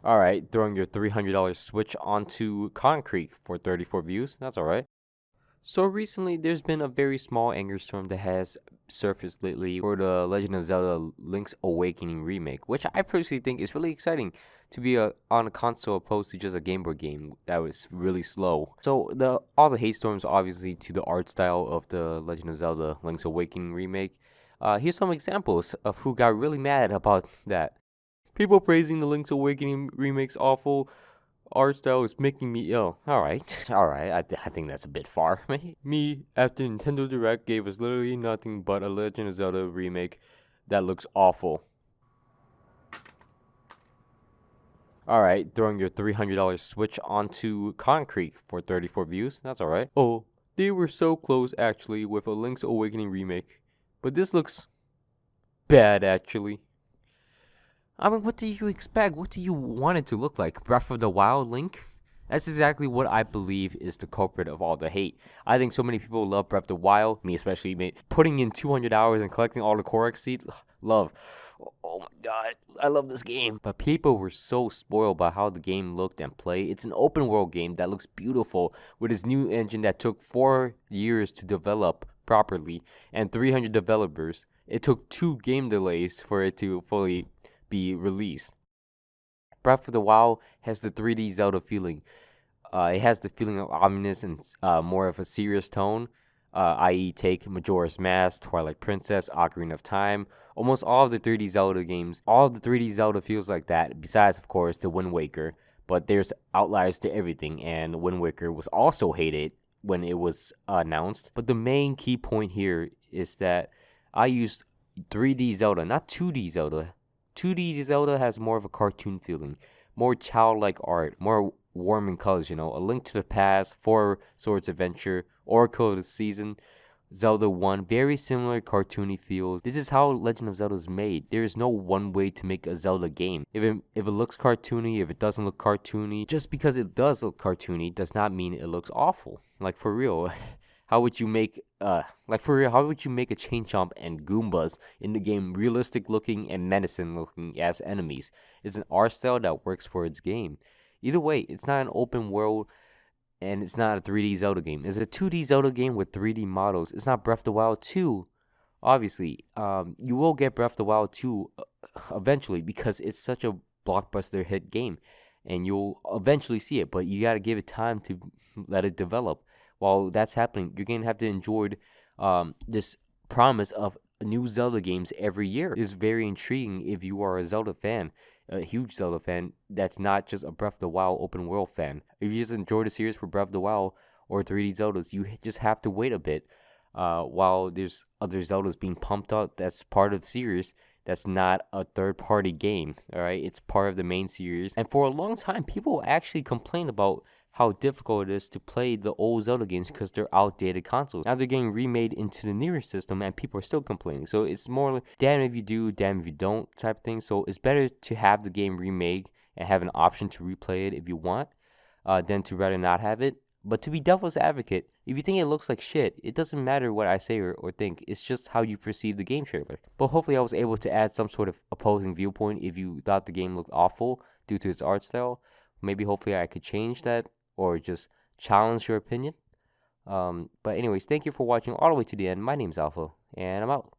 Alright, throwing your $300 Switch onto concrete for 34 views. That's alright. So recently, there's been a very small anger storm that has surfaced lately for the Legend of Zelda Link's Awakening remake, which I personally think is really exciting to be on a console opposed to just a Game Boy game that was really slow. So all the hate storms obviously to the art style of the Legend of Zelda Link's Awakening remake. Here's some examples of who got really mad about that. People praising the Link's Awakening remake's awful art style is making me ill. Alright, alright, I think that's a bit far. Me, after Nintendo Direct gave us literally nothing but a Legend of Zelda remake that looks awful. Alright, throwing your $300 Switch onto concrete for 34 views. That's alright. Oh, they were so close actually with a Link's Awakening remake. But this looks bad actually. I mean, what do you expect? What do you want it to look like? Breath of the Wild Link? That's exactly what I believe is the culprit of all the hate. I think so many people love Breath of the Wild, me especially, putting in 200 hours and collecting all the Korok seeds. Love. Oh my god, I love this game. But people were so spoiled by how the game looked and played. It's an open world game that looks beautiful with its new engine that took 4 years to develop properly and 300 developers. It took 2 game delays for it to fully be released. Breath of the Wild has the 3D Zelda feeling. It has the feeling of ominous and more of a serious tone, i.e., take Majora's Mask, Twilight Princess, Ocarina of Time. Almost all of the 3D Zelda games, all of the 3D Zelda feels like that, besides, of course, the Wind Waker. But there's outliers to everything, and Wind Waker was also hated when it was announced. But the main key point here is that I used 3D Zelda, not 2D Zelda. 2D Zelda has more of a cartoon feeling, more childlike art, more warm in colors, A Link to the Past, Four Swords Adventure, Oracle of the Season, Zelda 1, very similar cartoony feels. This is how Legend of Zelda is made. There is no one way to make a Zelda game. If it looks cartoony, if it doesn't look cartoony, just because it does look cartoony does not mean it looks awful. Like, for real. How would you make how would you make a Chain Chomp and Goombas in the game realistic looking and menacing looking as enemies? It's an art style that works for its game. Either way, it's not an open world and it's not a 3D Zelda game. It's a 2D Zelda game with 3D models. It's not Breath of the Wild 2. Obviously, you will get Breath of the Wild 2 eventually because it's such a blockbuster hit game and you'll eventually see it, but you got to give it time to let it develop. While that's happening, you're going to have to enjoy this promise of new Zelda games every year. It's very intriguing if you are a Zelda fan, a huge Zelda fan that's not just a Breath of the Wild open world fan. If you just enjoy the series for Breath of the Wild or 3D Zeldas, you just have to wait a bit while there's other Zeldas being pumped out that's part of the series. That's not a third-party game, all right? It's part of the main series. And for a long time, people actually complained about how difficult it is to play the old Zelda games because they're outdated consoles. Now they're getting remade into the newer system and people are still complaining. So it's more like damn if you do, damn if you don't type thing. So it's better to have the game remade and have an option to replay it if you want than to rather not have it. But to be devil's advocate, if you think it looks like shit, it doesn't matter what I say or think. It's just how you perceive the game trailer. But hopefully I was able to add some sort of opposing viewpoint if you thought the game looked awful due to its art style. Maybe hopefully I could change that or just challenge your opinion. But anyways, thank you for watching all the way to the end. My name's Alpha, and I'm out.